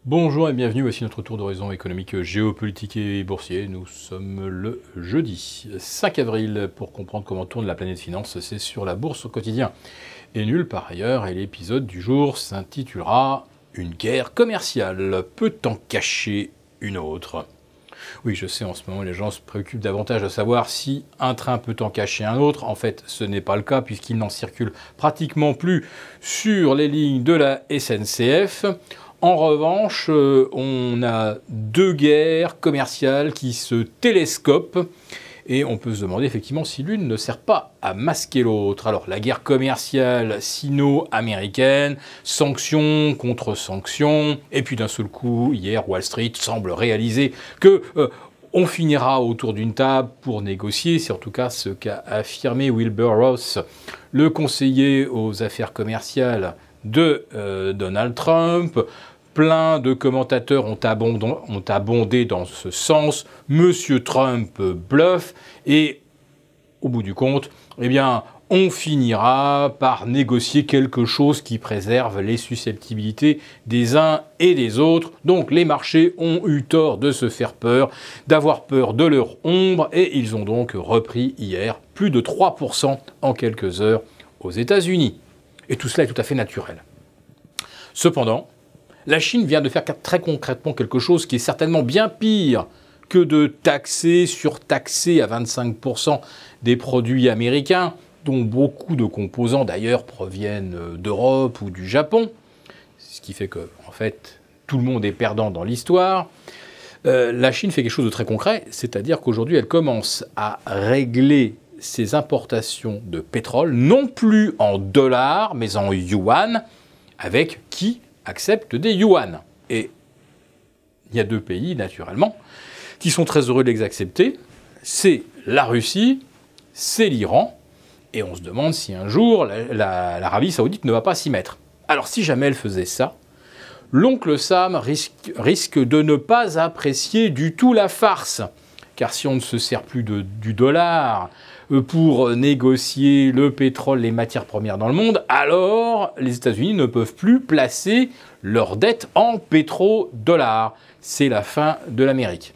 Bonjour et bienvenue, voici notre tour d'horizon économique, géopolitique et boursier. Nous sommes le jeudi 5 avril pour comprendre comment tourne la planète finance. C'est sur la bourse au quotidien et nul par ailleurs. Et l'épisode du jour s'intitulera « Une guerre commerciale peut en cacher une autre ». Oui, je sais, en ce moment, les gens se préoccupent davantage de savoir si un train peut en cacher un autre. En fait, ce n'est pas le cas puisqu'il n'en circule pratiquement plus sur les lignes de la SNCF. En revanche, on a deux guerres commerciales qui se télescopent et on peut se demander effectivement si l'une ne sert pas à masquer l'autre. Alors la guerre commerciale sino-américaine, sanctions contre sanctions, et puis d'un seul coup, hier, Wall Street semble réaliser que on finira autour d'une table pour négocier. C'est en tout cas ce qu'a affirmé Wilbur Ross, le conseiller aux affaires commerciales de Donald Trump. Plein de commentateurs ont abondé dans ce sens. Monsieur Trump bluffe et au bout du compte, eh bien, on finira par négocier quelque chose qui préserve les susceptibilités des uns et des autres. Donc les marchés ont eu tort de se faire peur, d'avoir peur de leur ombre et ils ont donc repris hier plus de 3% en quelques heures aux États-Unis. Et tout cela est tout à fait naturel. Cependant, la Chine vient de faire très concrètement quelque chose qui est certainement bien pire que de taxer, surtaxer à 25% des produits américains, dont beaucoup de composants d'ailleurs proviennent d'Europe ou du Japon, ce qui fait que, en fait, tout le monde est perdant dans l'histoire. La Chine fait quelque chose de très concret, c'est-à-dire qu'aujourd'hui, elle commence à régler ses importations de pétrole, non plus en dollars, mais en yuan, avec qui accepte des yuan. Et il y a deux pays, naturellement, qui sont très heureux de les accepter. C'est la Russie, c'est l'Iran. Et on se demande si un jour, l'Arabie Saoudite ne va pas s'y mettre. Alors si jamais elle faisait ça, l'oncle Sam risque de ne pas apprécier du tout la farce. Car si on ne se sert plus du dollar pour négocier le pétrole, les matières premières dans le monde, alors les États-Unis ne peuvent plus placer leurs dettes en pétrodollars. C'est la fin de l'Amérique.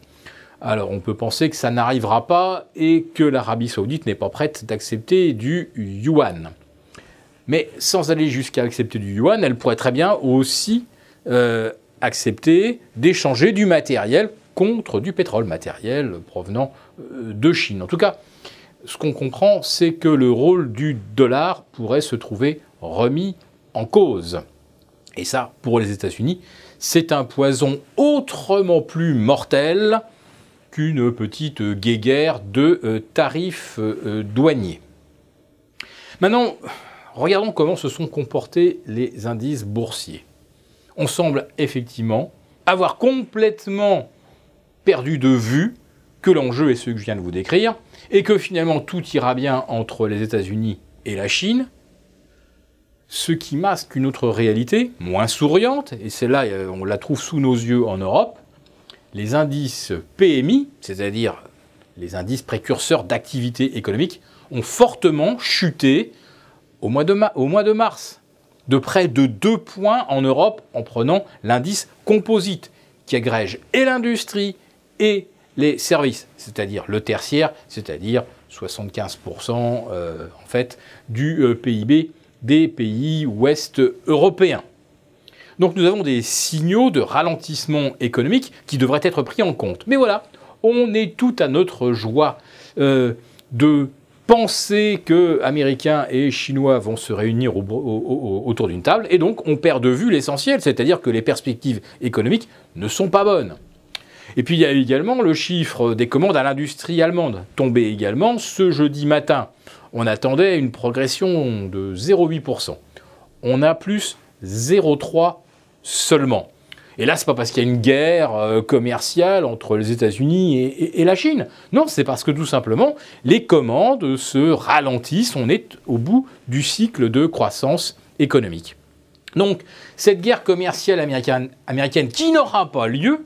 Alors on peut penser que ça n'arrivera pas et que l'Arabie Saoudite n'est pas prête d'accepter du yuan. Mais sans aller jusqu'à accepter du yuan, elle pourrait très bien aussi accepter d'échanger du matériel contre du pétrole, matériel provenant de Chine. En tout cas, ce qu'on comprend, c'est que le rôle du dollar pourrait se trouver remis en cause. Et ça, pour les États-Unis, c'est un poison autrement plus mortel qu'une petite guéguerre de tarifs douaniers. Maintenant, regardons comment se sont comportés les indices boursiers. On semble effectivement avoir complètement perdu de vue que l'enjeu est ce que je viens de vous décrire, et que finalement tout ira bien entre les États-Unis et la Chine, ce qui masque une autre réalité, moins souriante, et celle-là, on la trouve sous nos yeux en Europe. Les indices PMI, c'est-à-dire les indices précurseurs d'activité économique, ont fortement chuté au mois de mars, de près de 2 points en Europe, en prenant l'indice composite, qui agrège et l'industrie et les services, c'est-à-dire le tertiaire, c'est-à-dire 75% en fait, du PIB des pays ouest européens. Donc nous avons des signaux de ralentissement économique qui devraient être pris en compte. Mais voilà, on est tout à notre joie de penser que Américains et Chinois vont se réunir autour d'une table, et donc on perd de vue l'essentiel, c'est-à-dire que les perspectives économiques ne sont pas bonnes. Et puis il y a également le chiffre des commandes à l'industrie allemande, tombé également ce jeudi matin. On attendait une progression de 0,8%. On a plus 0,3% seulement. Et là, c'est pas parce qu'il y a une guerre commerciale entre les États-Unis et la Chine. Non, c'est parce que tout simplement, les commandes se ralentissent. On est au bout du cycle de croissance économique. Donc, cette guerre commerciale américaine qui n'aura pas lieu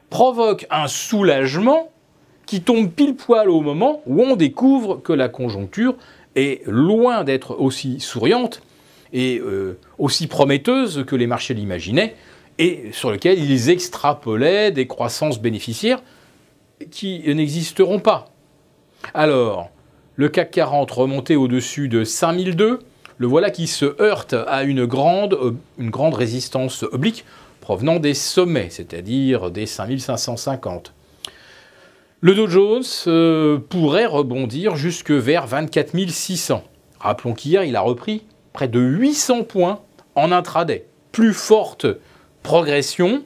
provoque un soulagement qui tombe pile poil au moment où on découvre que la conjoncture est loin d'être aussi souriante et aussi prometteuse que les marchés l'imaginaient, et sur lequel ils extrapolaient des croissances bénéficiaires qui n'existeront pas. Alors, le CAC 40 remonté au-dessus de 5002, le voilà qui se heurte à une grande résistance oblique provenant des sommets, c'est-à-dire des 5550. Le Dow Jones pourrait rebondir jusque vers 24 600. Rappelons qu'hier, il a repris près de 800 points en intraday. Plus forte progression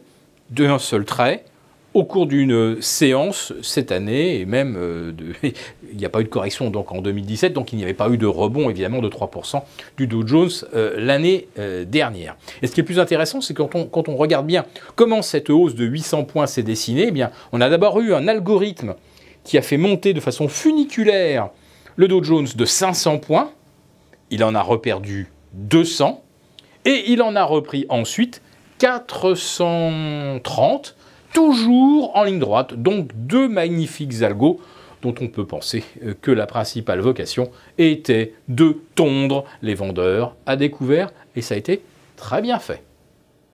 d'un seul trait au cours d'une séance cette année, et même il n'y a pas eu de correction donc en 2017, donc il n'y avait pas eu de rebond évidemment de 3% du Dow Jones l'année dernière. Et ce qui est plus intéressant, c'est quand on regarde bien comment cette hausse de 800 points s'est dessinée, eh bien, on a d'abord eu un algorithme qui a fait monter de façon funiculaire le Dow Jones de 500 points, il en a reperdu 200, et il en a repris ensuite 430, toujours en ligne droite, donc deux magnifiques algos dont on peut penser que la principale vocation était de tondre les vendeurs à découvert, et ça a été très bien fait.